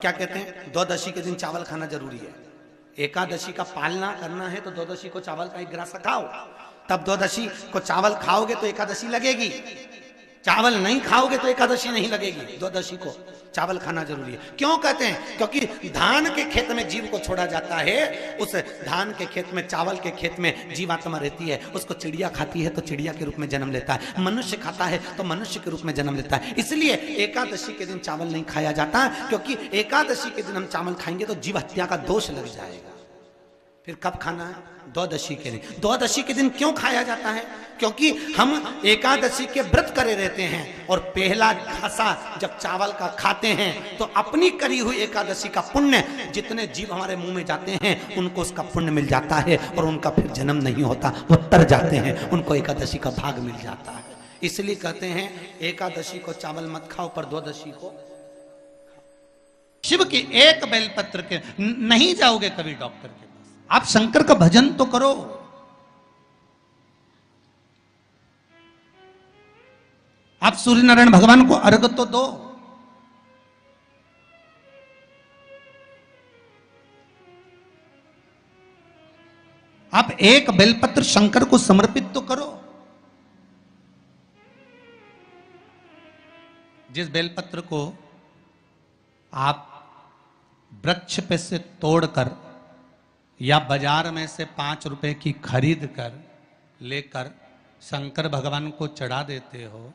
क्या कहते हैं, द्वादशी के दिन चावल खाना जरूरी है। एकादशी का पालना करना है तो द्वादशी को चावल का एक गिलास खाओ, तब द्वादशी को चावल खाओगे तो एकादशी लगेगी। चावल नहीं खाओगे तो एकादशी नहीं लगेगी। द्वादशी को चावल खाना जरूरी है। क्यों कहते हैं? क्योंकि धान के खेत में जीव को छोड़ा जाता है, उस धान के खेत में, चावल के खेत में जीवात्मा रहती है। उसको चिड़िया खाती है तो चिड़िया के रूप में जन्म लेता है, मनुष्य खाता है तो मनुष्य के रूप में जन्म लेता है। इसलिए एकादशी के दिन चावल नहीं खाया जाता, क्योंकि एकादशी के दिन हम चावल खाएंगे तो जीव हत्या का दोष लग जाएगा। फिर कब खाना है? द्वादशी के दिन। द्वादशी के दिन क्यों खाया जाता है? क्योंकि हम एकादशी के व्रत करे रहते हैं और पहला घासा जब चावल का खाते हैं तो अपनी करी हुई एकादशी का पुण्य, जितने जीव हमारे मुंह में जाते हैं उनको उसका पुण्य मिल जाता है और उनका फिर जन्म नहीं होता, वो तर जाते हैं, उनको एकादशी का भाग मिल जाता है। इसलिए कहते हैं एकादशी को चावल मत खाओ, पर द्वादशी को शिव की एक बेलपत्र के नहीं जाओगे कभी डॉक्टर के पास, आप शंकर का भजन तो करो। आप सूर्य नारायण भगवान को अर्घ तो दो। आप एक बेलपत्र शंकर को समर्पित तो करो। जिस बेलपत्र को आप वृक्ष पे से तोड़कर या बाजार में से 5 रुपए की खरीद कर लेकर शंकर भगवान को चढ़ा देते हो,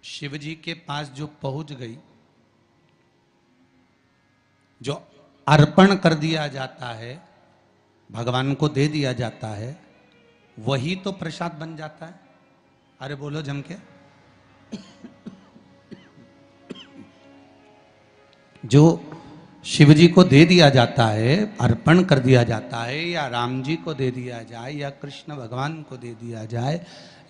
शिव जी के पास जो पहुंच गई, जो अर्पण कर दिया जाता है, भगवान को दे दिया जाता है, वही तो प्रसाद बन जाता है। अरे बोलो जम के। जो शिव जी को दे दिया जाता है, अर्पण कर दिया जाता है, या राम जी को दे दिया जाए, या कृष्ण भगवान को दे दिया जाए,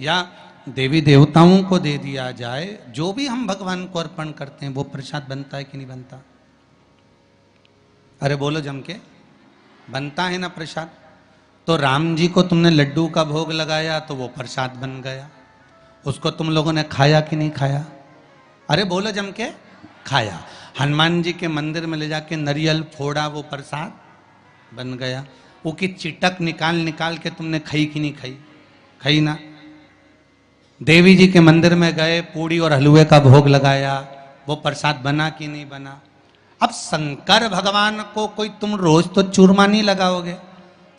या देवी देवताओं को दे दिया जाए, जो भी हम भगवान को अर्पण करते हैं वो प्रसाद बनता है कि नहीं बनता? अरे बोलो जम के। बनता है ना प्रसाद। तो राम जी को तुमने लड्डू का भोग लगाया तो वो प्रसाद बन गया, उसको तुम लोगों ने खाया कि नहीं खाया? अरे बोलो जम के। खाया। हनुमान जी के मंदिर में ले जाके नारियल फोड़ा, वो प्रसाद बन गया। वो की चिटक निकाल निकाल के तुमने खाई कि नहीं खाई? खाई ना। देवी जी के मंदिर में गए, पूड़ी और हलवे का भोग लगाया, वो प्रसाद बना कि नहीं बना? अब शंकर भगवान को कोई तुम रोज तो चूरमा नहीं लगाओगे,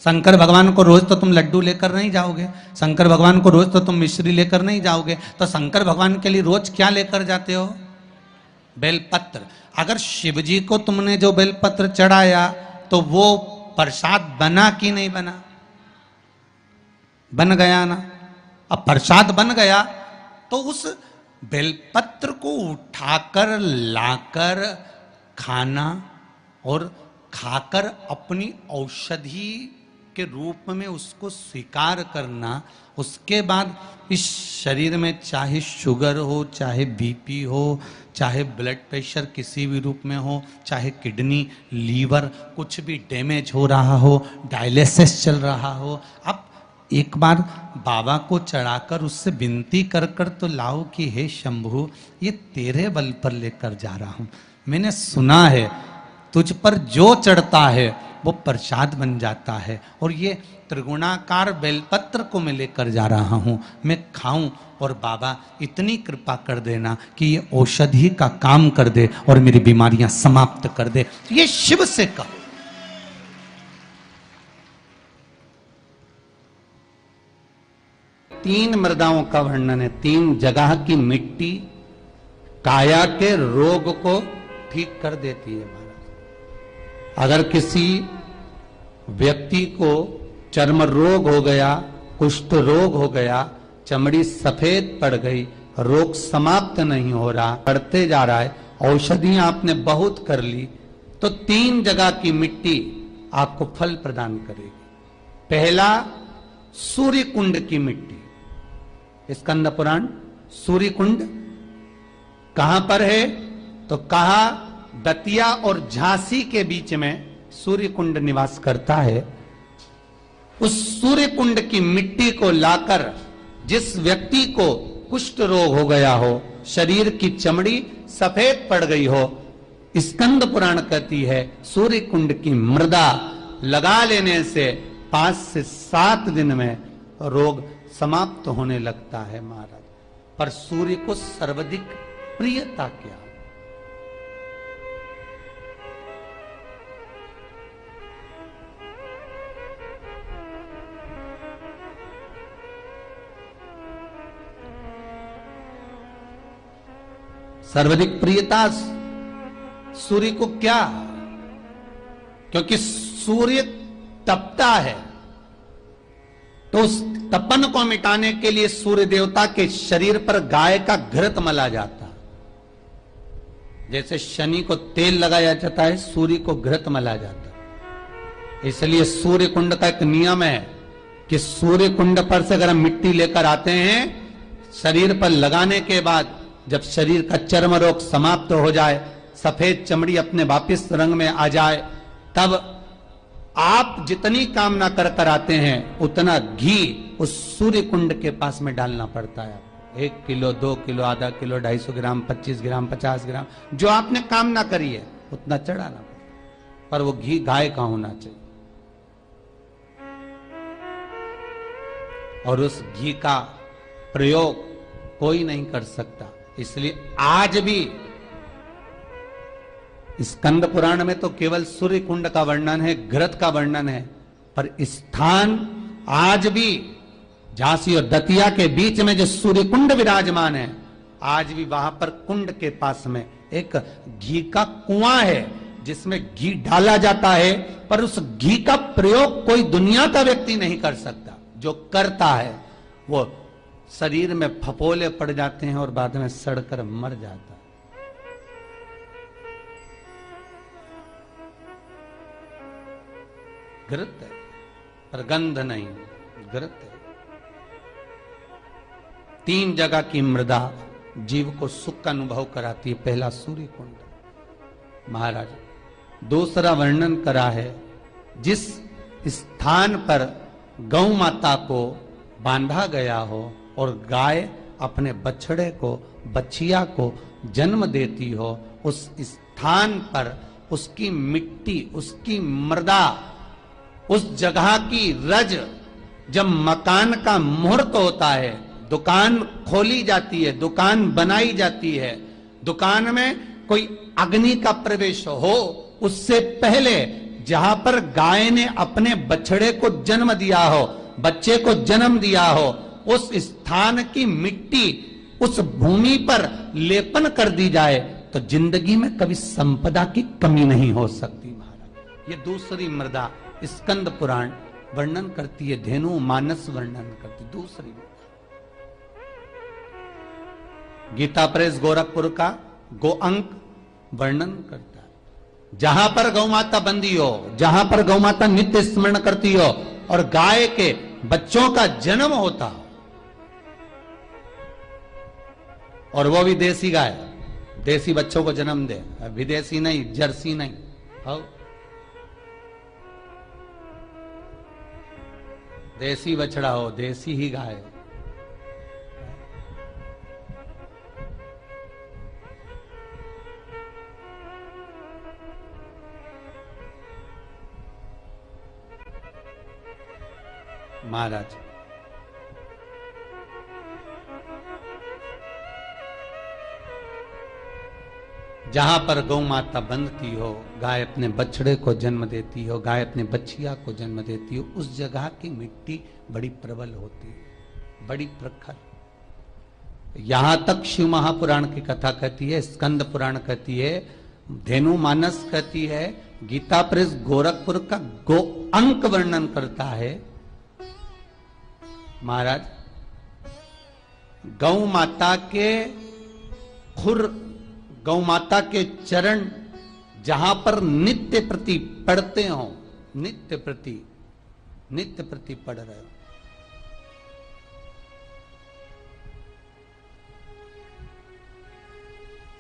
शंकर भगवान को रोज तो तुम लड्डू लेकर नहीं जाओगे, शंकर भगवान को रोज तो तुम मिश्री लेकर नहीं जाओगे। तो शंकर भगवान के लिए रोज क्या लेकर जाते हो? बेलपत्र। अगर शिव जी को तुमने जो बेलपत्र चढ़ाया तो वो प्रसाद बना कि नहीं बना? बन गया ना। अब प्रसाद बन गया तो उस बेलपत्र को उठाकर लाकर खाना और खाकर अपनी औषधि के रूप में उसको स्वीकार करना, उसके बाद इस शरीर में चाहे शुगर हो, चाहे बीपी हो, चाहे ब्लड प्रेशर किसी भी रूप में हो, चाहे किडनी, लीवर कुछ भी डैमेज हो रहा हो, डायलिसिस चल रहा हो, अब एक बार बाबा को चढ़ाकर उससे विनती कर कर तो लाओ कि हे शंभु, ये तेरे बल पर लेकर जा रहा हूं। मैंने सुना है तुझ पर जो चढ़ता है वो प्रसाद बन जाता है, और ये त्रिगुणाकार बेलपत्र को मैं लेकर जा रहा हूं, मैं खाऊं और बाबा इतनी कृपा कर देना कि ये औषधि का काम कर दे और मेरी बीमारियां समाप्त कर दे। ये शिव से कहो। तीन मृदाओं का वर्णन है, 3 जगह की मिट्टी काया के रोग को ठीक कर देती है। अगर किसी व्यक्ति को चर्म रोग हो गया, कुष्ठ रोग हो गया, चमड़ी सफेद पड़ गई, रोग समाप्त नहीं हो रहा, बढ़ते जा रहा है, औषधियां आपने बहुत कर ली, तो 3 जगह की मिट्टी आपको फल प्रदान करेगी। पहला, सूर्य कुंड की मिट्टी। स्कंद पुराण सूर्य कुंड कहां पर है? तो कहा दतिया और झांसी के बीच में सूर्य कुंड निवास करता है। उस सूर्य कुंड की मिट्टी को लाकर जिस व्यक्ति को कुष्ठ रोग हो गया हो, शरीर की चमड़ी सफेद पड़ गई हो, स्कंद पुराण कहती है सूर्य कुंड की मृदा लगा लेने से 5 से 7 दिन में रोग समाप्त होने लगता है महाराज। पर सूर्य को सर्वाधिक प्रियता क्या? सर्वाधिक प्रियता सूर्य को क्या? क्योंकि सूर्य तपता है, तो उस तपन को मिटाने के लिए सूर्य देवता के शरीर पर गाय का घृत मला जाता। जैसे शनि को तेल लगाया जाता है, सूर्य को घृत मला जाता। इसलिए सूर्य कुंड का एक नियम है कि सूर्य कुंड पर से अगर हम मिट्टी लेकर आते हैं, शरीर पर लगाने के बाद जब शरीर का चर्म रोग समाप्त हो जाए, सफेद चमड़ी अपने वापिस रंग में आ जाए, तब आप जितनी कामना कर कर आते हैं उतना घी उस सूर्य कुंड के पास में डालना पड़ता है। 1 किलो, 2 किलो, आधा किलो, 250 ग्राम, 25 ग्राम, 50 ग्राम, जो आपने कामना करी है उतना चढ़ाना पड़ता। पर वो घी गाय का होना चाहिए, और उस घी का प्रयोग कोई नहीं कर सकता। इसलिए आज भी स्कंद पुराण में तो केवल सूर्य कुंड का वर्णन है, घृत का वर्णन है, पर स्थान आज भी झांसी और दतिया के बीच में जो सूर्य कुंड विराजमान है, आज भी वहां पर कुंड के पास में एक घी का कुआं है जिसमें घी डाला जाता है, पर उस घी का प्रयोग कोई दुनिया का व्यक्ति नहीं कर सकता। जो करता है वो शरीर में फपोले पड़ जाते हैं और बाद में सड़कर मर जाता है। घृत है, पर गंध नहीं, घृत है। 3 जगह की मृदा जीव को सुख का अनुभव कराती है। पहला सूर्य कुंड महाराज। दूसरा वर्णन करा है, जिस स्थान पर गौ माता को बांधा गया हो और गाय अपने बछड़े को, बछिया को जन्म देती हो, उस स्थान पर उसकी मिट्टी, उसकी मृदा, उस जगह की रज, जब मकान का मुहूर्त होता है, दुकान खोली जाती है, दुकान बनाई जाती है, दुकान में कोई अग्नि का प्रवेश हो, उससे पहले जहां पर गाय ने अपने बछड़े को जन्म दिया हो, बच्चे को जन्म दिया हो, उस स्थान की मिट्टी उस भूमि पर लेपन कर दी जाए तो जिंदगी में कभी संपदा की कमी नहीं हो सकती महाराज। ये दूसरी मृदा स्कंद पुराण वर्णन करती है, धेनु मानस वर्णन करती। दूसरी गीता प्रेस गोरखपुर का गो अंक वर्णन करता है। जहां पर गौ माता बंदी हो, जहां पर गौ माता नित्य स्मरण करती हो और गाय के बच्चों का जन्म होता हो, और वो भी देसी गाय, देसी बच्चों को जन्म दे, विदेशी नहीं, जर्सी नहीं, हो देसी बछड़ा हो, देसी ही गाय। महाराज जहां पर गौ माता बंधती हो, गाय अपने बछड़े को जन्म देती हो, गाय अपने बछिया को जन्म देती हो, उस जगह की मिट्टी बड़ी प्रबल होती है, बड़ी प्रखर। यहां तक शिव महापुराण की कथा कहती है, स्कंद पुराण कहती है, धेनु मानस कहती है, गीता प्रेस गोरखपुर का गो अंक वर्णन करता है। महाराज गौ माता के खुर, गौ माता के चरण जहां पर नित्य प्रति पढ़ते हो, नित्य प्रति पढ़ रहे हो,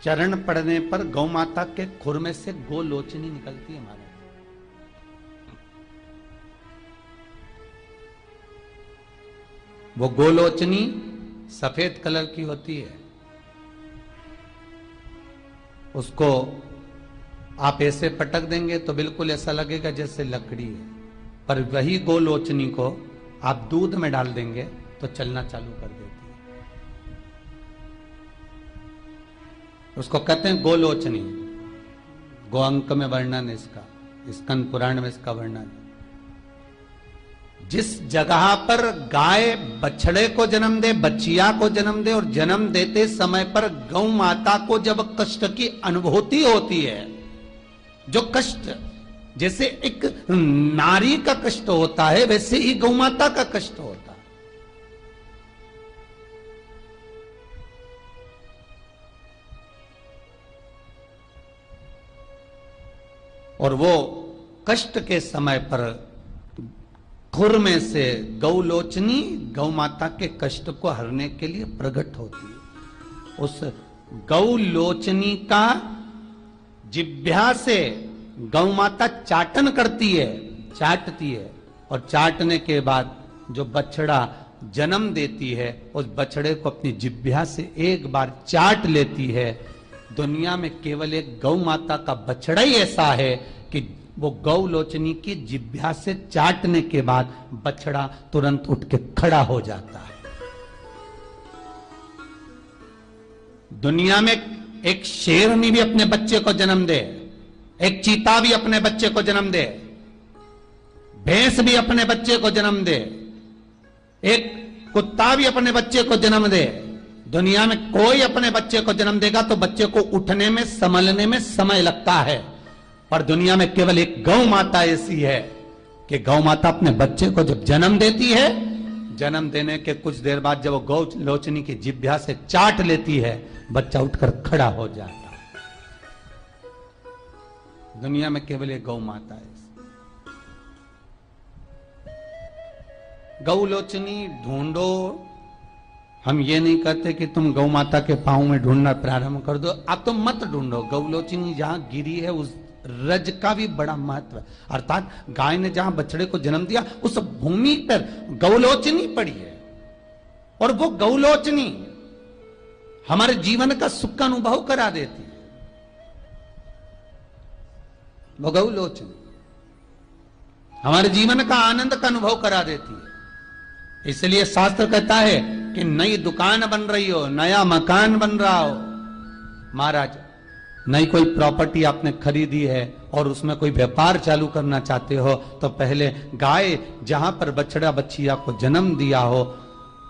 चरण पड़ने पर गौ माता के खुर में से गोलोचनी निकलती है महाराज। वो गोलोचनी सफेद कलर की होती है, उसको आप ऐसे पटक देंगे तो बिल्कुल ऐसा लगेगा जैसे लकड़ी है, पर वही गोलोचनी को आप दूध में डाल देंगे तो चलना चालू कर देती है। उसको कहते हैं गोलोचनी। गो अंक में वर्णन इसका, स्कंद पुराण में इसका वर्णन। जिस जगह पर गाय बछड़े को जन्म दे, बच्चिया को जन्म दे, और जन्म देते समय पर गौ माता को जब कष्ट की अनुभूति होती है, जो कष्ट जैसे एक नारी का कष्ट होता है वैसे ही गौ माता का कष्ट होता है। और वो कष्ट के समय पर खुर में से गौलोचनी गौ माता के कष्ट को हरने के लिए प्रकट होती है। उस गौलोचनी का जिह्वा से गौ माता चाटन करती है, चाटती है, और चाटने के बाद जो बछड़ा जन्म देती है उस बछड़े को अपनी जिह्वा से एक बार चाट लेती है। दुनिया में केवल एक गौ माता का बछड़ा ही ऐसा है कि वो गौलोचनी की जिह्वा से चाटने के बाद बछड़ा तुरंत उठ के खड़ा हो जाता है। दुनिया में एक शेरनी भी अपने बच्चे को जन्म दे, एक चीता भी अपने बच्चे को जन्म दे, भैंस भी अपने बच्चे को जन्म दे, एक कुत्ता भी अपने बच्चे को जन्म दे, दुनिया में कोई अपने बच्चे को जन्म देगा तो बच्चे को उठने में, संभलने में समय लगता है। पर दुनिया में केवल एक गौ माता ऐसी है कि गौ माता अपने बच्चे को जब जन्म देती है, जन्म देने के कुछ देर बाद जब वो गौ लोचनी की जिह्वा से चाट लेती है, बच्चा उठकर खड़ा हो जाता है। दुनिया में केवल एक गौ माता है। गौ लोचनी ढूंढो, हम ये नहीं कहते कि तुम गौ माता के पांव में ढूंढना प्रारंभ कर दो, आप तो मत ढूंढो। गौ लोचनी जहां गिरी है उस रज का भी बड़ा महत्व है। अर्थात गाय ने जहां बछड़े को जन्म दिया उस भूमि पर गौलोचनी पड़ी है, और वो गौलोचनी हमारे जीवन का सुख का अनुभव करा देती है। वो गौलोचनी हमारे जीवन का आनंद का अनुभव करा देती है। इसलिए शास्त्र कहता है कि नई दुकान बन रही हो, नया मकान बन रहा हो, महाराज नई कोई प्रॉपर्टी आपने खरीदी है और उसमें कोई व्यापार चालू करना चाहते हो, तो पहले गाय जहां पर बछड़ा बच्चिया को जन्म दिया हो,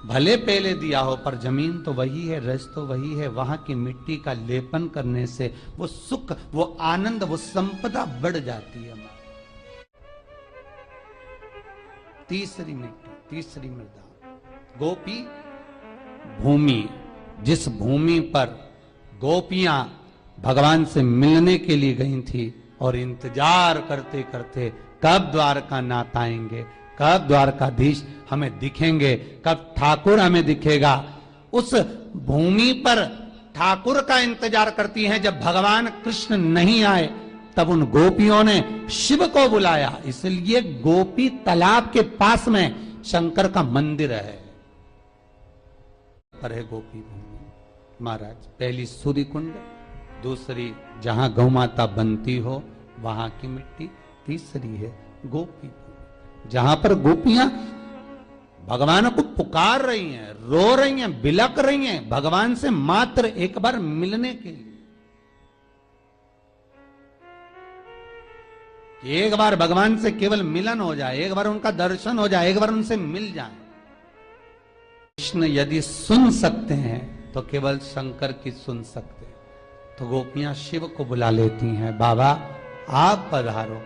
भले पहले दिया हो, पर जमीन तो वही है, रस तो वही है, वहां की मिट्टी का लेपन करने से वो सुख, वो आनंद, वो संपदा बढ़ जाती है। तीसरी मिट्टी, तीसरी मृदा, गोपी भूमि। जिस भूमि पर गोपियां भगवान से मिलने के लिए गई थी और इंतजार करते करते कब द्वारका नाथ आएंगे, कब द्वारकाधीश हमें दिखेंगे, कब ठाकुर हमें दिखेगा, उस भूमि पर ठाकुर का इंतजार करती हैं। जब भगवान कृष्ण नहीं आए तब उन गोपियों ने शिव को बुलाया। इसलिए गोपी तालाब के पास में शंकर का मंदिर है, पर है गोपी भूमि। महाराज पहली सूर्य कुंड, दूसरी जहां गौ माता बनती हो वहां की मिट्टी, तीसरी है गोपी भूमि, जहां पर गोपियां भगवान को पुकार रही हैं, रो रही हैं, बिलक रही हैं भगवान से मात्र एक बार मिलने के लिए। एक बार भगवान से केवल मिलन हो जाए, एक बार उनका दर्शन हो जाए, एक बार उनसे मिल जाए। कृष्ण यदि सुन सकते हैं तो केवल शंकर की सुन सकते हैं। तो गोपियां शिव को बुला लेती हैं, बाबा आप पधारो।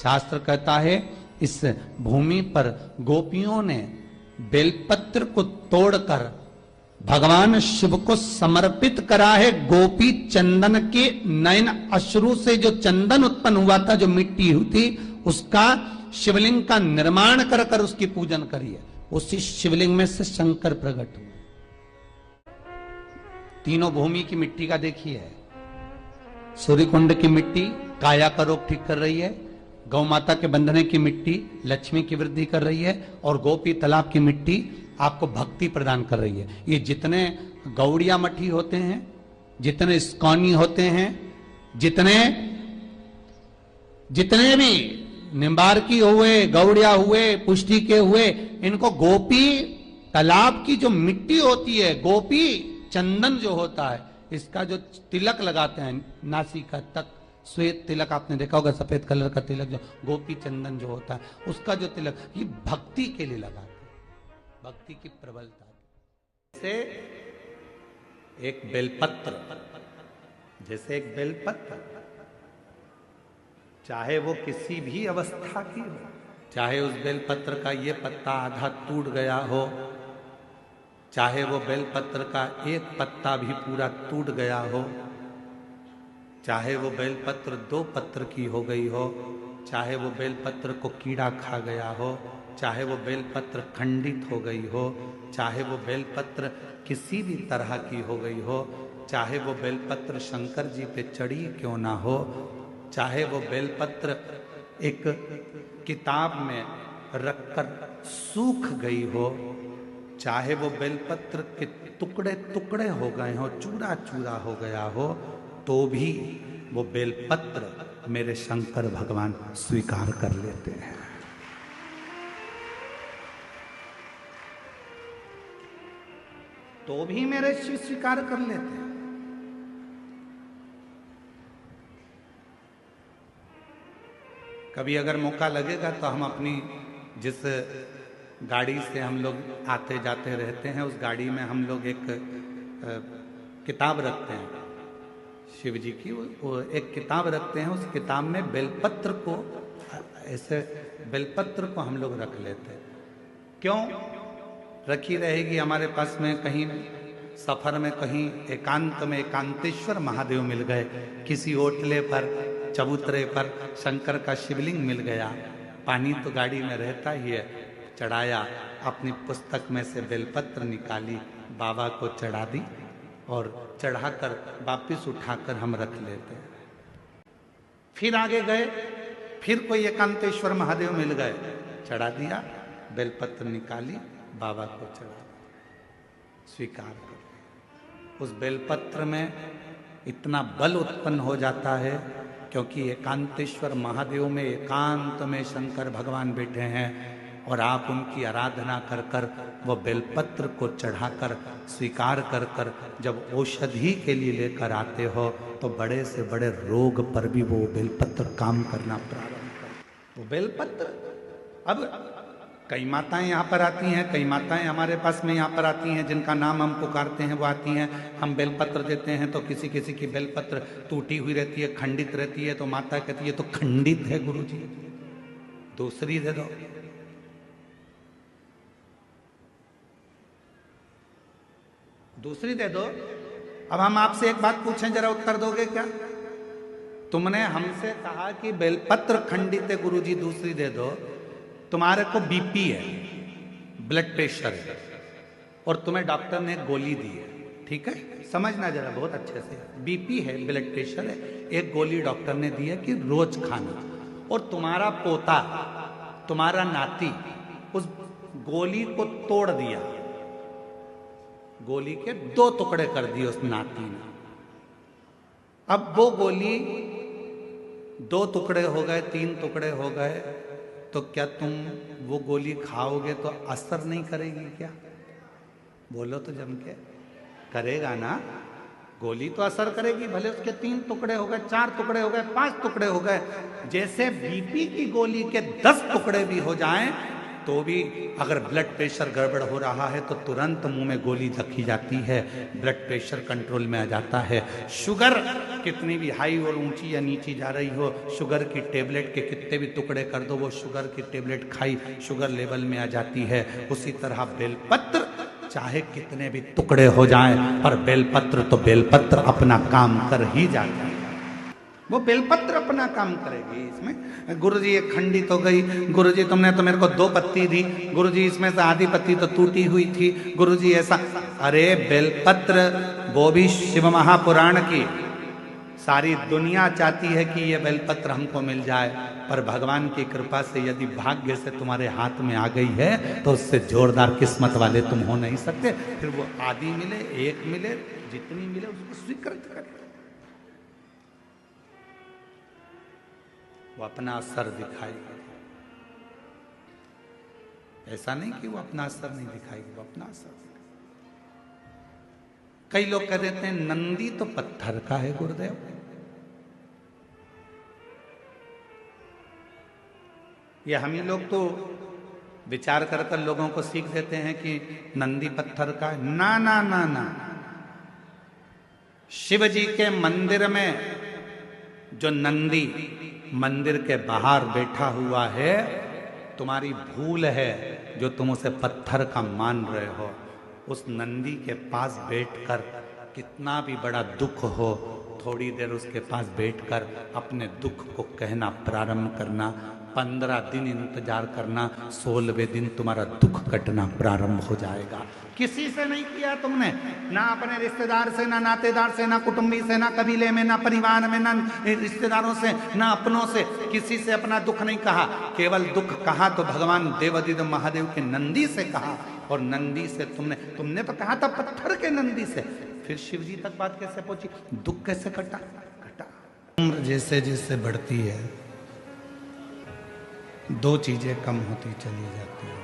शास्त्र कहता है इस भूमि पर गोपियों ने बेलपत्र को तोड़कर भगवान शिव को समर्पित करा है। गोपी चंदन के नयन अश्रु से जो चंदन उत्पन्न हुआ था, जो मिट्टी हुई थी, उसका शिवलिंग का निर्माण कर कर उसकी पूजन करी है। उसी शिवलिंग में से शंकर प्रकट हुए। तीनों भूमि की मिट्टी का देखिए, सूर्यकुंड की मिट्टी काया का रोग ठीक कर रही है, गौ माता के बंधने की मिट्टी लक्ष्मी की वृद्धि कर रही है, और गोपी तालाब की मिट्टी आपको भक्ति प्रदान कर रही है। ये जितने गौड़िया मठी होते हैं, जितने इस्कॉनी होते हैं, जितने जितने भी निम्बार्की हुए, गौड़िया हुए, पुष्टि के हुए, इनको गोपी तालाब की जो मिट्टी होती है, गोपी चंदन जो होता है, इसका जो तिलक लगाते हैं नासिका तक, श्वेत तिलक आपने देखा होगा, सफेद कलर का तिलक जो गोपी चंदन जो होता है, उसका जो तिलक, ये भक्ति के लिए लगाते हैं, भक्ति की प्रबलता से। एक बेलपत्र, जैसे एक बेलपत्र, चाहे वो किसी भी अवस्था की हो, चाहे उस बेलपत्र का ये पत्ता आधा टूट गया हो, चाहे वो बेलपत्र का एक पत्ता भी पूरा टूट गया हो, चाहे वो बेलपत्र 2 पत्र की हो गई हो, चाहे वो बेलपत्र को कीड़ा खा गया हो, चाहे वो बेलपत्र खंडित हो गई हो, चाहे वो बेलपत्र किसी भी तरह की हो गई हो, चाहे वो बेलपत्र शंकर जी पे चढ़ी क्यों ना हो, चाहे वो बेलपत्र एक किताब में रखकर सूख गई हो, चाहे वो बेलपत्र के टुकड़े टुकड़े हो गए हो, चूरा चूरा हो गया हो, तो भी वो बेलपत्र मेरे शंकर भगवान स्वीकार कर लेते हैं। तो भी मेरे शिव स्वीकार कर लेते हैं। कभी अगर मौका लगेगा तो हम अपनी जिस गाड़ी से हम लोग आते जाते रहते हैं, उस गाड़ी में हम लोग एक किताब रखते हैं शिव जी की, वो एक किताब रखते हैं। उस किताब में बेलपत्र को, ऐसे बेलपत्र को हम लोग रख लेते हैं। क्यों रखी रहेगी? हमारे पास में कहीं सफर में, कहीं एकांत में एकांतेश्वर महादेव मिल गए, किसी ओटले पर, चबूतरे पर शंकर का शिवलिंग मिल गया, पानी तो गाड़ी में रहता ही है, चढ़ाया, अपनी पुस्तक में से बेलपत्र निकाली, बाबा को चढ़ा दी और चढ़ाकर वापिस उठाकर हम रख लेते हैं। फिर आगे गए, फिर कोई एकांतेश्वर महादेव मिल गए, चढ़ा दिया, बेलपत्र निकाली, बाबा को चढ़ा, स्वीकार कर। उस बेलपत्र में इतना बल उत्पन्न हो जाता है, क्योंकि एकांतेश्वर महादेव में एकांत में शंकर भगवान बैठे हैं, और आप उनकी आराधना कर कर वो बेलपत्र को चढ़ाकर स्वीकार कर कर जब औषधि के लिए लेकर आते हो, तो बड़े से बड़े रोग पर भी वो बेलपत्र काम करना प्रारंभ कर। वो बेलपत्र, अब कई माताएं यहाँ पर आती हैं, कई माताएं हमारे पास में यहाँ पर आती हैं, जिनका नाम हम पुकारते हैं, वो आती हैं, हम बेलपत्र देते हैं तो किसी किसी की बेलपत्र टूटी हुई रहती है, खंडित रहती है, तो माता कहती है तो खंडित है गुरुजी, दूसरी दे दो। दूसरी दे दो। अब हम आपसे एक बात पूछें, जरा उत्तर दोगे क्या? तुमने हमसे कहा कि बेलपत्र खंडित है गुरुजी, दूसरी दे दो। तुम्हारे को बीपी है, ब्लड प्रेशर है, और तुम्हें डॉक्टर ने गोली दी है, ठीक है, समझना जरा बहुत अच्छे से, बीपी है, ब्लड प्रेशर है, एक गोली डॉक्टर ने दी है कि रोज खाना, और तुम्हारा पोता, तुम्हारा नाती उस गोली को तोड़ दिया, गोली के 2 टुकड़े कर दिए उस नाती ने। अब वो गोली 2 टुकड़े हो गए, 3 टुकड़े हो गए, तो क्या तुम वो गोली खाओगे तो असर नहीं करेगी क्या? बोलो तो जम के, करेगा ना? गोली तो असर करेगी, भले उसके 3 टुकड़े हो गए, 4 टुकड़े हो गए, 5 टुकड़े हो गए। जैसे बीपी की गोली के 10 टुकड़े भी हो जाएं, तो भी अगर ब्लड प्रेशर गड़बड़ हो रहा है तो तुरंत मुंह में गोली रखी जाती है, ब्लड प्रेशर कंट्रोल में आ जाता है। शुगर कितनी भी हाई और ऊंची या नीची जा रही हो, शुगर की टेबलेट के कितने भी टुकड़े कर दो, वो शुगर की टेबलेट खाई, शुगर लेवल में आ जाती है। उसी तरह बेलपत्र चाहे कितने भी टुकड़े हो जाएं, पर बेलपत्र तो बेलपत्र अपना काम कर ही जाता है, वो बेलपत्र अपना काम करेगी। इसमें गुरुजी एक खंडित हो गई, गुरुजी तुमने तो मेरे को 2 पत्ती दी, गुरुजी इसमें से आधी पत्ती तो टूटी हुई थी, गुरुजी ऐसा। अरे बेलपत्र, वो भी शिव महापुराण की, सारी दुनिया चाहती है कि ये बेलपत्र हमको मिल जाए, पर भगवान की कृपा से यदि भाग्य से तुम्हारे हाथ में आ गई है तो उससे जोरदार किस्मत वाले तुम हो नहीं सकते। फिर वो आधी मिले, 1 मिले, जितनी मिले उसको स्वीकृत करें। वो अपना असर दिखाएगी। ऐसा नहीं कि वो अपना असर नहीं दिखाएगी, वो अपना असर दिखाएगी। कई लोग कह देते हैं नंदी तो पत्थर का है गुरुदेव। ये हम ही लोग तो विचार कर कर लोगों को सीख देते हैं कि नंदी पत्थर का है। ना ना ना ना, शिव जी के मंदिर में जो नंदी मंदिर के बाहर बैठा हुआ है, तुम्हारी भूल है जो तुम उसे पत्थर का मान रहे हो। उस नंदी के पास बैठकर कितना भी बड़ा दुख हो, थोड़ी देर उसके पास बैठकर अपने दुख को कहना प्रारंभ करना। 15 दिन इंतजार करना, 16वें दिन तुम्हारा दुख कटना प्रारंभ हो जाएगा। किसी से नहीं किया तुमने, ना अपने रिश्तेदार से, ना नातेदार से, ना कुटुंबी से, ना कबीले में, ना परिवार में, ना रिश्तेदारों से, ना अपनों से, किसी से अपना दुख नहीं कहा। केवल दुख कहा तो भगवान देवादिदेव महादेव के नंदी से कहा। और नंदी से तुमने तो कहा था पत्थर के नंदी से। फिर शिव जी तक बात कैसे पहुंची, दुख कैसे कटा? उम्र जैसे जैसे बढ़ती है, दो चीजें कम होती चली जाती है।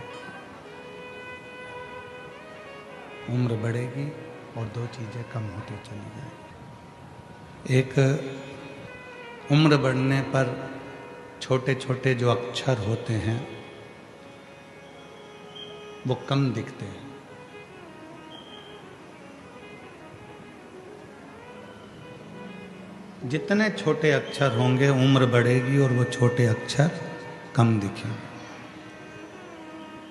उम्र बढ़ेगी और दो चीजें कम होती चली जाएगी। एक, उम्र बढ़ने पर छोटे छोटे जो अक्षर होते हैं वो कम दिखते हैं। जितने छोटे अक्षर होंगे उम्र बढ़ेगी और वो छोटे अक्षर कम दिखेंगे,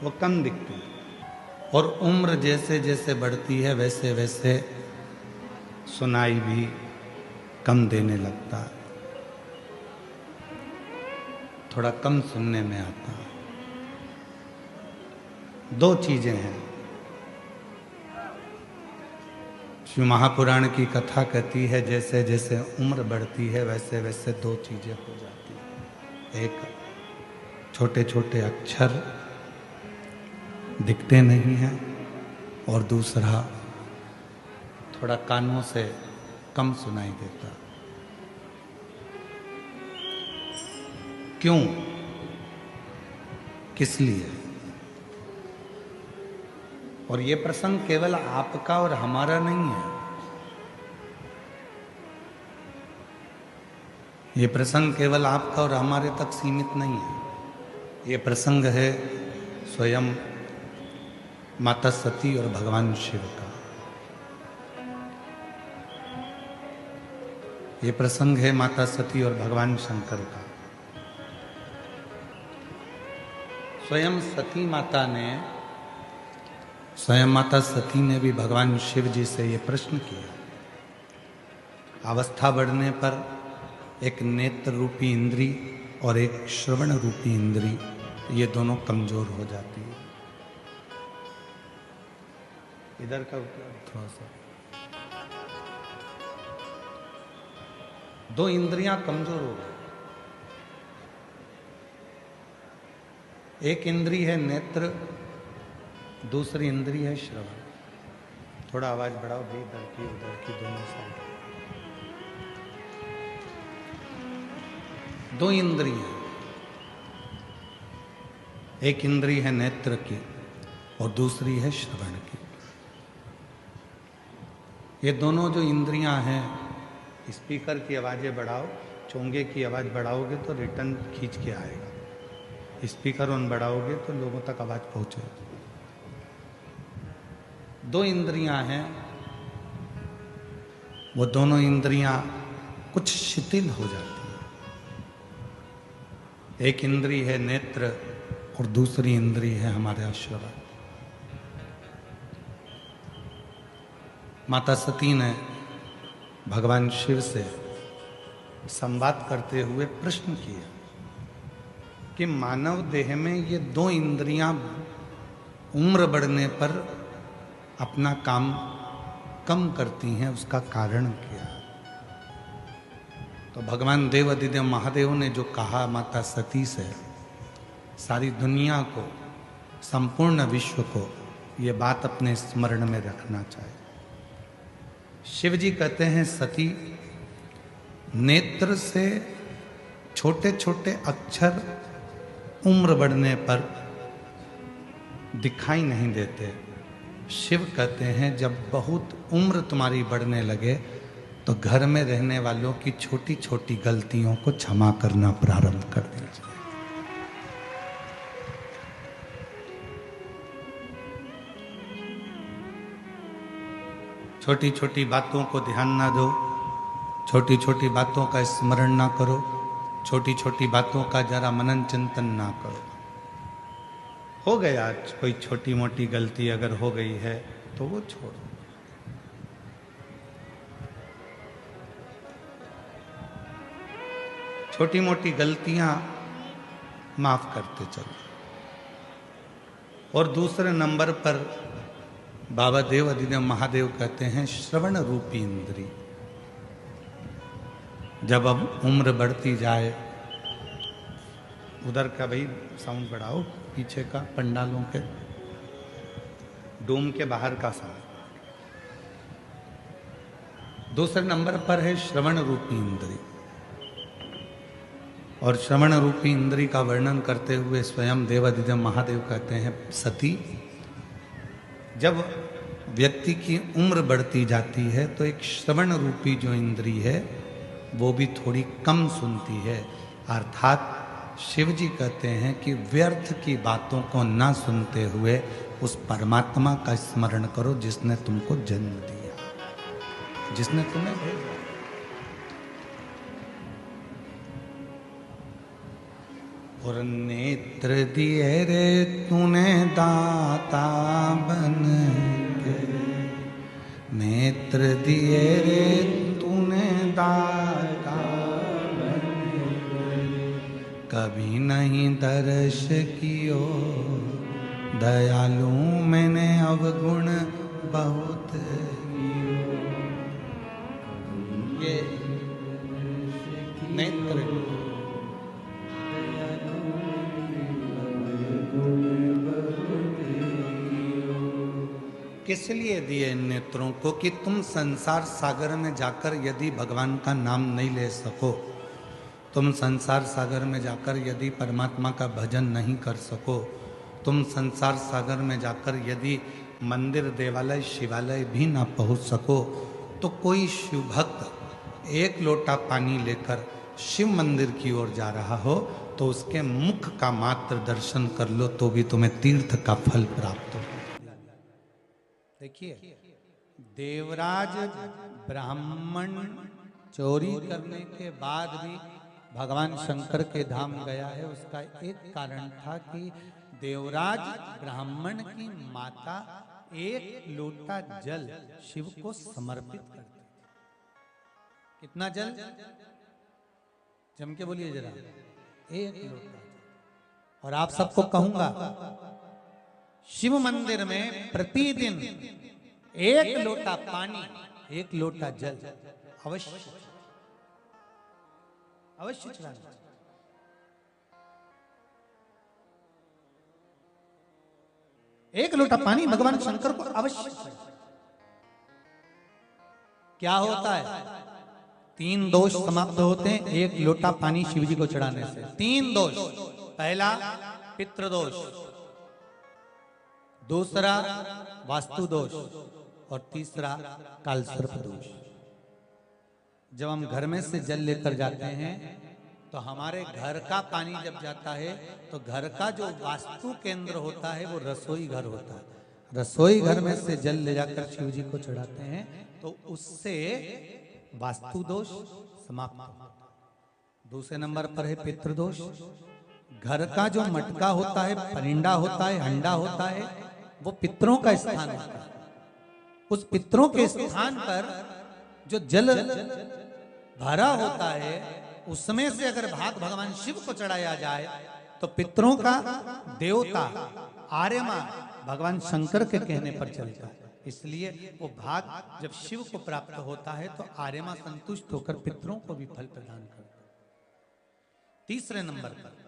वो कम दिखते हैं। और उम्र जैसे जैसे बढ़ती है वैसे वैसे सुनाई भी कम देने लगता है, थोड़ा कम सुनने में आता है। दो चीजें हैं। शिव महापुराण की कथा कहती है जैसे जैसे उम्र बढ़ती है वैसे वैसे दो चीजें हो जाती हैं। एक, छोटे छोटे अक्षर दिखते नहीं हैं, और दूसरा, थोड़ा कानों से कम सुनाई देता। क्यों, किस लिए? और ये प्रसंग केवल आपका और हमारा नहीं है। ये प्रसंग केवल आपका और हमारे तक सीमित नहीं है। ये प्रसंग है स्वयं माता सती और भगवान शिव का। ये प्रसंग है माता सती और भगवान शंकर का। स्वयं माता सती ने भी भगवान शिव जी से ये प्रश्न किया। अवस्था बढ़ने पर एक नेत्र रूपी इंद्री और एक श्रवण रूपी इंद्री, ये दोनों कमजोर हो जाती है। इधर का थोड़ा सा, दो इंद्रियां कमजोर हो गई। एक इंद्री है नेत्र, दूसरी इंद्री है श्रवण। थोड़ा आवाज बढ़ाओ भाई, इधर की उधर की दोनों साइड। दो इंद्रियां, एक इंद्री है नेत्र की और दूसरी है श्रवण की। ये दोनों जो इंद्रियां हैं, स्पीकर की आवाजें बढ़ाओ, चोंगे की आवाज बढ़ाओगे तो रिटर्न खींच के आएगा। स्पीकर ऑन बढ़ाओगे तो लोगों तक आवाज पहुंचेगी। दो इंद्रियां हैं, वो दोनों इंद्रियां कुछ शिथिल हो जाती हैं। एक इंद्री है नेत्र और दूसरी इंद्री है हमारे श्रवण। माता सती ने भगवान शिव से संवाद करते हुए प्रश्न किया कि मानव देह में ये दो इंद्रियां उम्र बढ़ने पर अपना काम कम करती हैं, उसका कारण क्या है? तो भगवान देवादिदेव महादेव ने जो कहा माता सती से, सारी दुनिया को, संपूर्ण विश्व को ये बात अपने स्मरण में रखना चाहिए। शिव जी कहते हैं, सती, नेत्र से छोटे छोटे अक्षर उम्र बढ़ने पर दिखाई नहीं देते। शिव कहते हैं जब बहुत उम्र तुम्हारी बढ़ने लगे तो घर में रहने वालों की छोटी छोटी गलतियों को क्षमा करना प्रारंभ कर दीजिए। छोटी छोटी बातों को ध्यान ना दो, छोटी छोटी बातों का स्मरण ना करो, छोटी छोटी बातों का जरा मनन चिंतन ना करो। हो गया कोई छोटी मोटी गलती अगर हो गई है तो वो छोड़ो। छोटी मोटी गलतियां माफ करते चलो। और दूसरे नंबर पर बाबा देव अधिदेव महादेव कहते हैं श्रवण रूपी इंद्री। जब अब उम्र बढ़ती जाए, उधर का भाई साउंड बढ़ाओ, पीछे का पंडालों के डोम के बाहर का साउंड। दूसरे नंबर पर है श्रवण रूपी इंद्री। और श्रवण रूपी इंद्री का वर्णन करते हुए स्वयं देवाधिदेव महादेव कहते हैं सती, जब व्यक्ति की उम्र बढ़ती जाती है तो एक श्रवण रूपी जो इंद्री है वो भी थोड़ी कम सुनती है। अर्थात शिव जी कहते हैं कि व्यर्थ की बातों को ना सुनते हुए उस परमात्मा का स्मरण करो जिसने तुमको जन्म दिया, जिसने तुम्हें भेजा। और नेत्र दिए रे तूने दाता बन के, नेत्र दिए रे तूने दाता बन के, कभी नहीं दर्श कियो दयालु मैंने अवगुण बहुत कियो। ये नेत्र किस लिए दिए इन नेत्रों को कि तुम संसार सागर में जाकर यदि भगवान का नाम नहीं ले सको, तुम संसार सागर में जाकर यदि परमात्मा का भजन नहीं कर सको, तुम संसार सागर में जाकर यदि मंदिर देवालय शिवालय भी ना पहुंच सको, तो कोई शिव भक्त एक लोटा पानी लेकर शिव मंदिर की ओर जा रहा हो तो उसके मुख का मात्र दर्शन कर लो तो भी तुम्हें तीर्थ का फल प्राप्त हो। देखिए, देवराज ब्राह्मण चोरी करने के बाद भी भगवान शंकर के धाम गया है। उसका एक कारण था कि देवराज ब्राह्मण की माता एक लोटा जल शिव को समर्पित करती। कितना जल? जम के बोलिए जरा, एक लोटा। और आप सबको कहूंगा, शिव मंदिर में प्रतिदिन एक लोटा पानी, एक लोटा जल अवश्य अवश्य चढ़ाना। एक लोटा पानी भगवान शंकर को अवश्य। क्या होता है? 3 दोष समाप्त होते हैं एक लोटा पानी शिव जी को चढ़ाने से। 3 दोष। पहला पितृदोष, दूसरा वास्तु दोष और तीसरा कालसर्प दोष। जब हम घर में से जल लेकर जाते हैं तो हमारे घर का पानी जब जाता है तो घर का जो वास्तु केंद्र होता है वो रसोई घर होता है। रसोई घर में से जल ले जाकर शिव जी को चढ़ाते हैं तो उससे वास्तु दोष समाप्त होता है। दूसरे नंबर पर है पितृदोष। घर का जो मटका होता है, परिंडा होता है, हंडा होता है, वो पितरों का स्थान होता है। उस पितरों के स्थान पर जो जल भरा होता है उसमें से अगर भाग भगवान शिव को चढ़ाया जाए तो पितरों का देवता आर्यमा भगवान शंकर के कहने पर चलता है। इसलिए वो भाग जब शिव को प्राप्त होता है तो आर्यमा संतुष्ट होकर पितरों को भी फल प्रदान करता है। तीसरे नंबर पर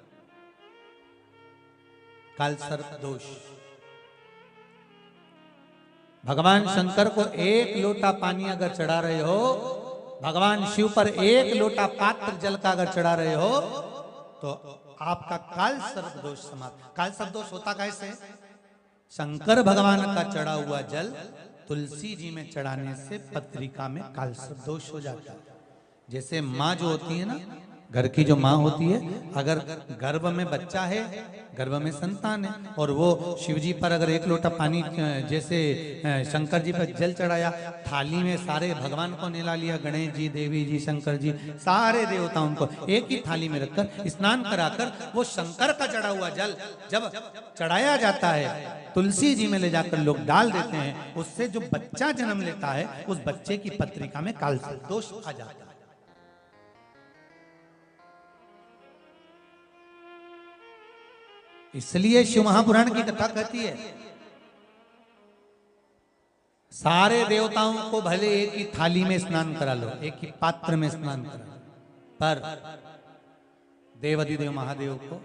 कालसर्प दोष। भगवान शंकर को एक लोटा पानी अगर चढ़ा रहे हो भगवान शिव पर एक लोटा पात्र जल का अगर चढ़ा रहे हो तो आपका काल सर्प दोष समाप्त। काल सर्प दोष होता कैसे? शंकर भगवान का चढ़ा हुआ जल तुलसी जी में चढ़ाने से पत्रिका में काल सर्प दोष हो जाता है। जैसे माँ जो होती है ना, घर की जो माँ होती है, अगर गर्भ में बच्चा है, गर्भ में संतान है, और वो शिव जी पर अगर एक लोटा पानी जैसे शंकर जी पर जल चढ़ाया, थाली में सारे भगवान को निला लिया, गणेश जी, देवी जी, शंकर जी, सारे देवताओं को एक ही थाली में रखकर स्नान कराकर वो शंकर का चढ़ा हुआ जल जब चढ़ाया जाता है, तुलसी जी में ले जाकर लोग डाल देते हैं, उससे जो बच्चा जन्म लेता है उस बच्चे की पत्रिका में काल सर्प दोष आ जाता है। इसलिए शिव महापुराण की कथा कहती है सारे देवताओं को भले एक ही थाली में स्नान करा लो, एक ही पात्र में स्नान करा लो, पर देवाधिदेव महादेव को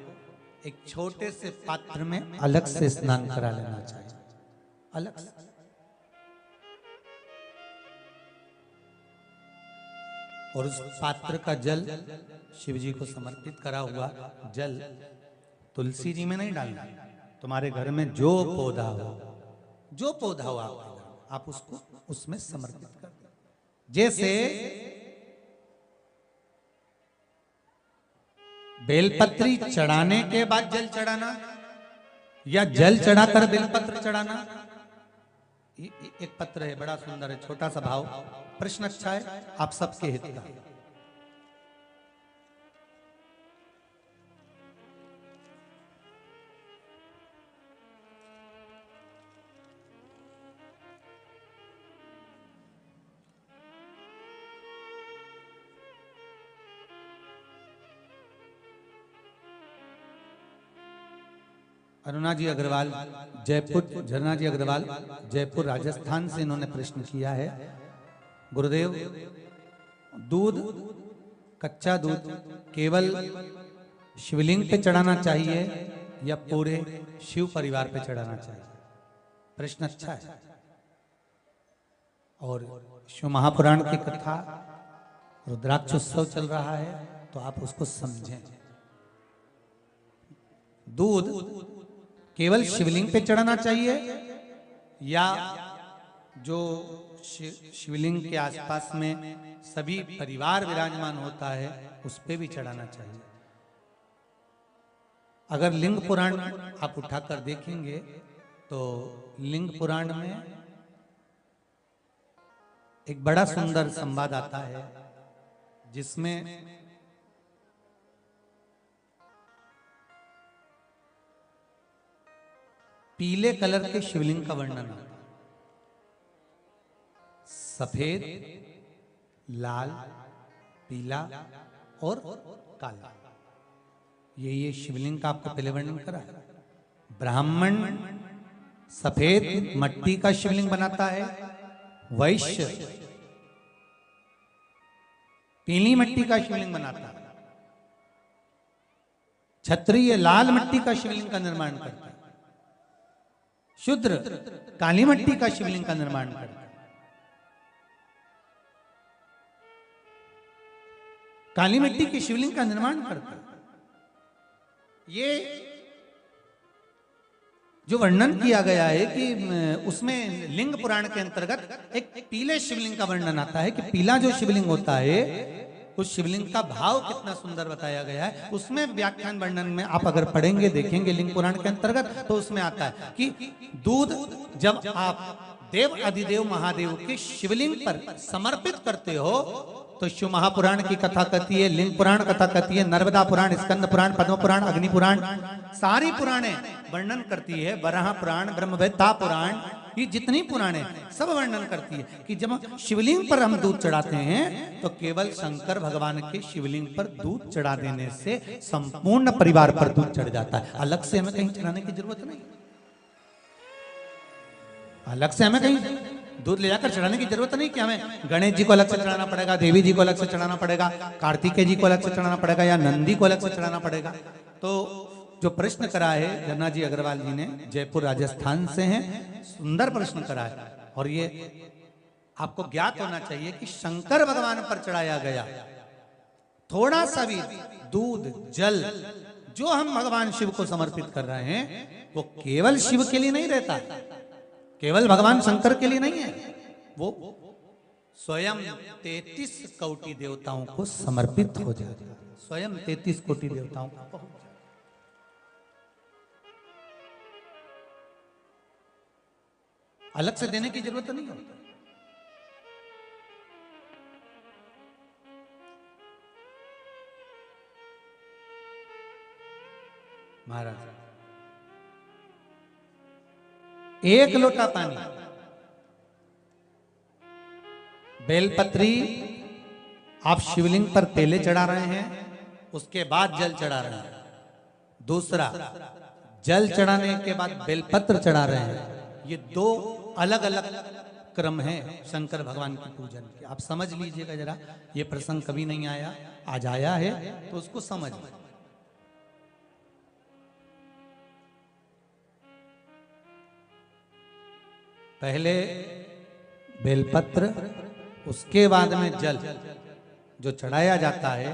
एक छोटे से पात्र में अलग से स्नान करा लेना चाहिए, अलग से। और उस पात्र का जल शिव जी को समर्पित करा हुआ जल तुलसी जी में नहीं डालना। तुम्हारे घर में जो पौधा हो आप उसको उसमें समर्पित कर दो। जैसे बेलपत्री चढ़ाने के बाद जल चढ़ाना या जल चढ़ाकर बेलपत्र चढ़ाना। एक पत्र है, बड़ा सुंदर है, छोटा सा भाव, प्रश्न अच्छा है, आप सबके हित का। अरुणा जी अग्रवाल जयपुर, झरना जी अग्रवाल जयपुर राजस्थान से इन्होंने प्रश्न किया है, गुरुदेव दूध, कच्चा दूध केवल शिवलिंग पे चढ़ाना चाहिए या पूरे शिव परिवार पे चढ़ाना चाहिए? प्रश्न अच्छा है। और शिव महापुराण की कथा, रुद्राक्ष उत्सव चल रहा है तो आप उसको समझें। दूध केवल शिवलिंग पे चढ़ाना चाहिए या जो शिवलिंग के आसपास में सभी परिवार विराजमान होता है उस पे भी चढ़ाना चाहिए? अगर लिंग पुराण आप उठाकर देखेंगे तो लिंग पुराण में एक बड़ा सुंदर संवाद आता है जिसमें पीले कलर के शिवलिंग का वर्णन आता है। सफेद, लाल, पीला और काला, ये शिवलिंग का आपको पहले वर्णन करा। ब्राह्मण सफेद मट्टी का शिवलिंग बनाता है, वैश्य पीली मिट्टी का शिवलिंग बनाता है, क्षत्रिय लाल मिट्टी का शिवलिंग का निर्माण करता है, शूद्र काली मिट्टी का शिवलिंग का निर्माण करता है। काली मिट्टी के शिवलिंग का निर्माण करता है। ये जो वर्णन किया गया है कि उसमें लिंग पुराण के अंतर्गत एक पीले शिवलिंग का वर्णन आता है कि पीला जो शिवलिंग होता है उस शिवलिंग का भाव कितना सुंदर बताया गया है। उसमें व्याख्यान वर्णन में आप अगर पढ़ेंगे देखेंगे लिंग पुराण के अंतर्गत तो उसमें आता है कि दूध जब आप देव अधिदेव महादेव के शिवलिंग पर समर्पित करते हो तो शिव महापुराण की कथा कहती है, लिंग पुराण कथा कहती है, नर्मदा पुराण, स्कंद पुराण, पद्म पुराण, अग्नि पुराण, सारी पुराणे वर्णन करती है, वराह पुराण, ब्रह्मवेत्ता पुराण, ये जितनी पुराणे सब वर्णन करती है कि जब शिवलिंग पर हम दूध चढ़ाते हैं तो केवल शंकर भगवान के शिवलिंग पर दूध चढ़ा देने से संपूर्ण परिवार पर दूध चढ़ जाता है। अलग से हमें कहीं चढ़ाने की जरूरत नहीं, अलग से हमें कहीं दूध ले जाकर चढ़ाने की जरूरत नहीं कि हमें गणेश जी को अलग से चढ़ाना पड़ेगा, देवी जी को अलग से चढ़ाना पड़ेगा, कार्तिकेय जी को अलग से चढ़ाना पड़ेगा या नंदी को अलग से चढ़ाना पड़ेगा। तो जो प्रश्न करा है झरना जी अग्रवाल जी ने, जयपुर राजस्थान से हैं, सुंदर प्रश्न करा है और ये आपको ज्ञात होना चाहिए कि शंकर भगवान पर चढ़ाया गया थोड़ा सा भी दूध जल जो हम भगवान शिव को समर्पित कर रहे हैं वो केवल शिव के लिए नहीं रहता, केवल भगवान शंकर के लिए नहीं है, वो स्वयं 33 कोटि देवताओं को समर्पित हो जाता है, स्वयं 33 कोटि देवताओं को पहुंच जाता है। अलग से देने की जरूरत नहीं होती। महाराज एक लोटा पानी, बेलपत्री आप शिवलिंग पर पहले चढ़ा रहे हैं, उसके बाद जल चढ़ा रहे हैं। दूसरा, जल चढ़ाने के बाद बेलपत्र चढ़ा रहे हैं। ये दो अलग अलग क्रम है शंकर भगवान की पूजन के। आप समझ लीजिएगा जरा, ये प्रसंग कभी नहीं आया, आज आया है तो उसको समझ लीजिए। पहले बेलपत्र, उसके बाद में जल जो चढ़ाया जाता है,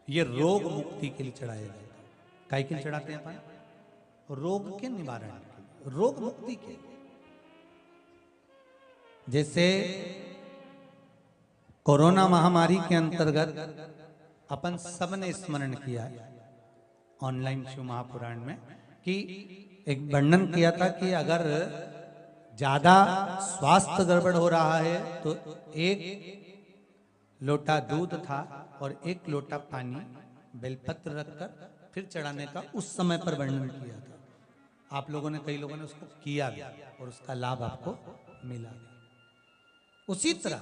ये रोग मुक्ति के लिए चढ़ाया जाता है। काय के लिए चढ़ाते हैं अपन? रोग के निवारण के लिए, रोग मुक्ति के लिए। जैसे कोरोना महामारी के अंतर्गत अपन सबने स्मरण किया ऑनलाइन शिव महापुराण में कि एक वर्णन किया था कि अगर ज्यादा स्वास्थ्य गड़बड़ हो रहा है तो एक लोटा दूध था और एक लोटा पानी बेलपत्र रखकर फिर चढ़ाने का उस समय पर वर्णन किया था। आप लोगों ने, कई लोगों ने उसको किया भी और उसका लाभ आपको मिला। उसी तरह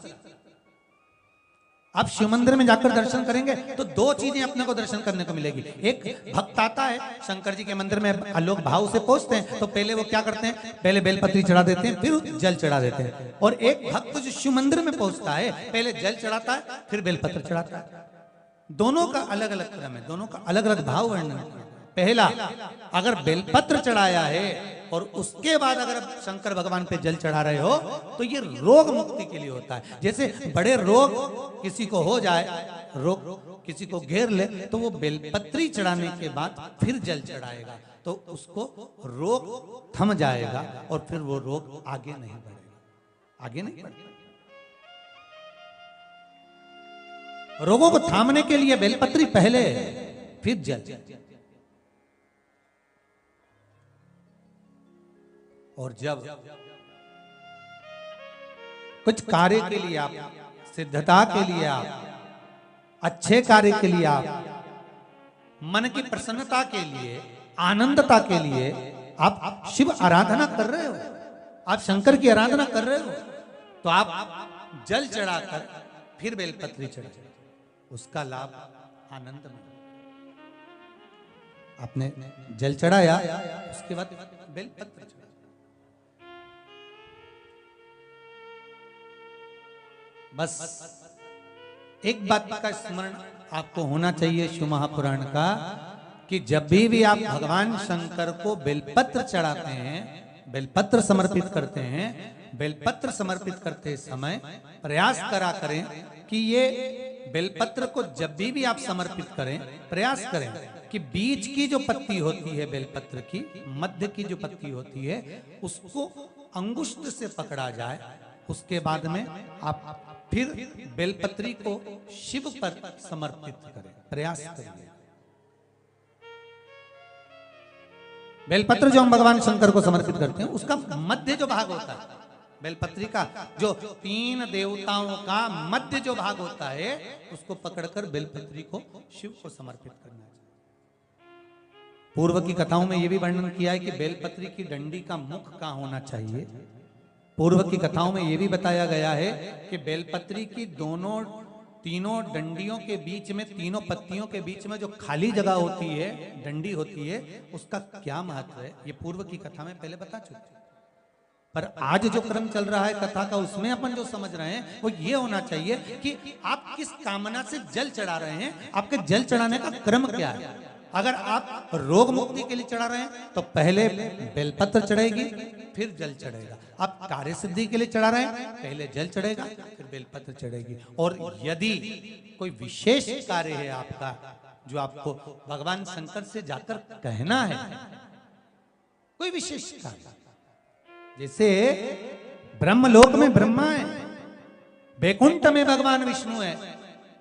आप शिव मंदिर में जाकर दर्शन करेंगे तो दो चीजें अपने को दर्शन करने को मिलेगी। एक भक्त आता है शंकर जी के मंदिर में, लोग भाव से पहुंचते हैं तो पहले वो क्या करते हैं, पहले बेलपत्री चढ़ा देते हैं, फिर जल चढ़ा देते हैं। और एक भक्त जो शिव मंदिर में पहुंचता है पहले जल चढ़ाता है फिर बेलपत्र चढ़ाता है। दोनों का अलग अलग क्रम है, दोनों का अलग अलग भाव वर्णन है। पहला, अगर बेलपत्र चढ़ाया है और उसके बाद अगर शंकर भगवान पे जल चढ़ा रहे हो तो ये रोग मुक्ति के लिए होता है। जैसे बड़े रोग किसी को हो जाए, रोग किसी को घेर ले तो वो बेलपत्री चढ़ाने के बाद फिर जल चढ़ाएगा तो उसको रोग थम जाएगा और फिर वो रोग आगे नहीं बढ़ेगा, आगे नहीं बढ़ेगा। रोगों को थामने के लिए बेलपत्री पहले, फिर जल। और जब कुछ कार्य के लिए आप, सिद्धता के लिए आप, अच्छे कार्य के लिए आप, मन की प्रसन्नता के लिए, आनंदता के लिए आप शिव आराधना कर रहे हो, आप शंकर की आराधना कर रहे हो, तो आप जल चढ़ाकर फिर बेलपत्री चढ़ा, उसका लाभ आनंद में। आपने जल चढ़ाया, उसके बाद बेलपत्र चढ़ा। बस एक बात का स्मरण आपको होना चाहिए शिव महापुराण का, कि जब भी आप भगवान शंकर को बेलपत्र चढ़ाते हैं, बेलपत्र समर्पित करते हैं, बेलपत्र समर्पित करते समय प्रयास करा करें कि ये बेलपत्र को जब भी आप समर्पित करें, प्रयास करें कि बीच की जो पत्ती होती है बेलपत्र की, मध्य की जो पत्ती होती है, उसको अंगुष्ठ से पकड़ा जाए। उसके बाद में आप फिर बेलपत्री को शिव पर समर्पित करें, प्रयास करिए। बेलपत्र जो हम भगवान शंकर को समर्पित करते हैं, उसका मध्य जो भाग होता है, बेलपत्री का जो 3 देवताओं का मध्य जो भाग होता है, उसको पकड़कर बेलपत्री को शिव को समर्पित करना चाहिए। पूर्व की कथाओं में यह भी वर्णन किया है कि बेलपत्री की डंडी का मुख कहाँ होना चाहिए। पूर्व की कथाओं में यह भी बताया गया है कि बेलपत्री की तीनों डंडियों के बीच में, तीनों पत्तियों के बीच में जो खाली जगह होती है, डंडी होती है, उसका क्या महत्व है, ये पूर्व की कथा में पहले बता चुके। पर आज जो क्रम चल रहा है कथा का, उसमें अपन जो समझ रहे हैं वो ये होना चाहिए कि आप किस कामना से जल चढ़ा रहे हैं, आपके जल चढ़ाने का क्रम क्या है। अगर आप रोग मुक्ति के लिए चढ़ा रहे हैं तो पहले बेलपत्र चढ़ेगी, फिर जल चढ़ेगा। आप कार्य सिद्धि के लिए चढ़ा रहे हैं, पहले जल चढ़ेगा, फिर बेलपत्र चढ़ेगी। और यदि कोई विशेष कार्य है आपका, जो आपको भगवान शंकर से जाकर कहना है, कोई विशेष कार्य, जैसे ब्रह्मलोक में ब्रह्मा है, वैकुंठ में भगवान विष्णु है,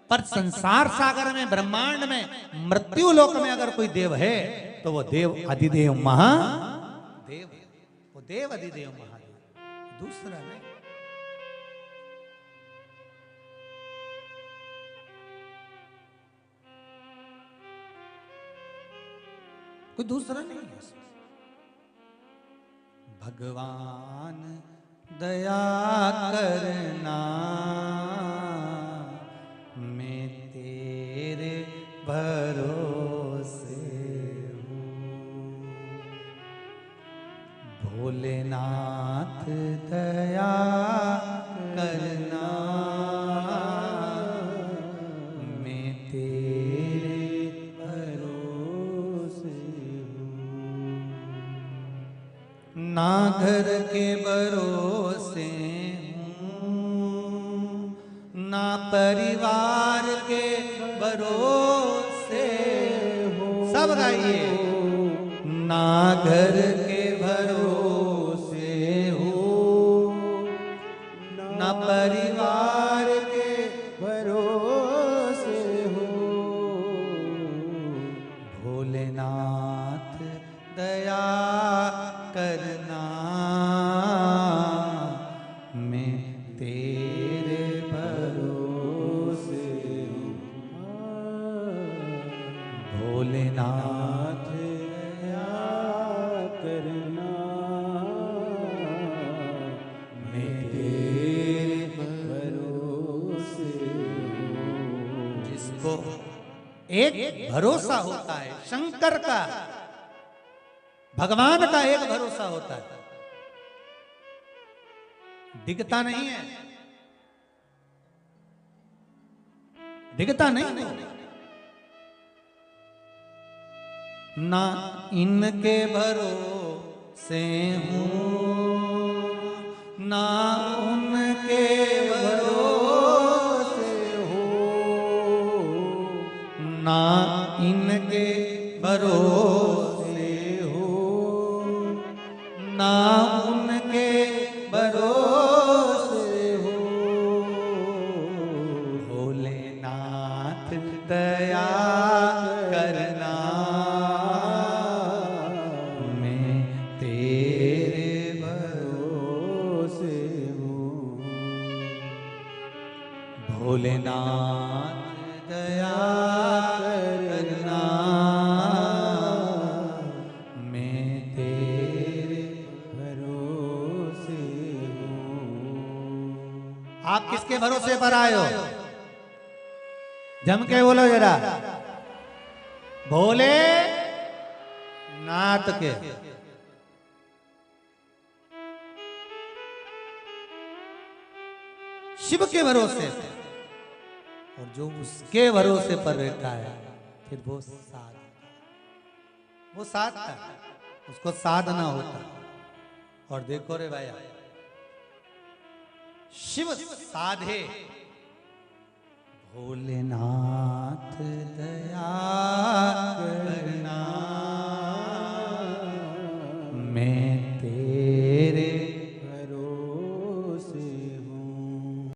पर संसार सागर में, ब्रह्मांड में, मृत्यु लोक में अगर कोई देव है तो वो देव अधिदेव महादेव, वो देव अधिदेव महादेव, दूसरा नहीं। कोई दूसरा नहीं है। भगवान दया करना, मैं तेरे भरोसे हूँ। भोलेनाथ दया करना, मैं तेरे भरोसे हूँ। ना घर के भरोसे हूँ, ना परिवार के भरोसे हूँ। सब गाइए। ना घर के भरोसे हूँ, ना परिवार के भरोसे हूँ। भोलेनाथ दया करना, मैं तेरे भरोसे हूँ। भोलेनाथ दया करना, मैं तेरे भरोसे हूँ। जिसको एक भरोसा होता है शंकर का, भगवान का एक भरोसा होता है, दिखता नहीं है, दिखता नहीं है। ना इनके भरोसे हूँ, ना उनके भरोसे हूँ, ना इनके भरोसे हूँ, ना उनके भरोसे हूँ। भोलेनाथ दया करना, मैं तेरे भरोसे हूँ। भोलेनाथ दया करना, मैं तेरे भरोसे हूँ। आप किसके भरोसे पर आए हो? जम के बोलो जरा। भोले नाथ के। शिव के भरोसे, और जो उसके भरोसे पर रहता है फिर वो साध का, उसको साधना होता। और देखो रे भाई, शिव साधे, भोलेनाथ दया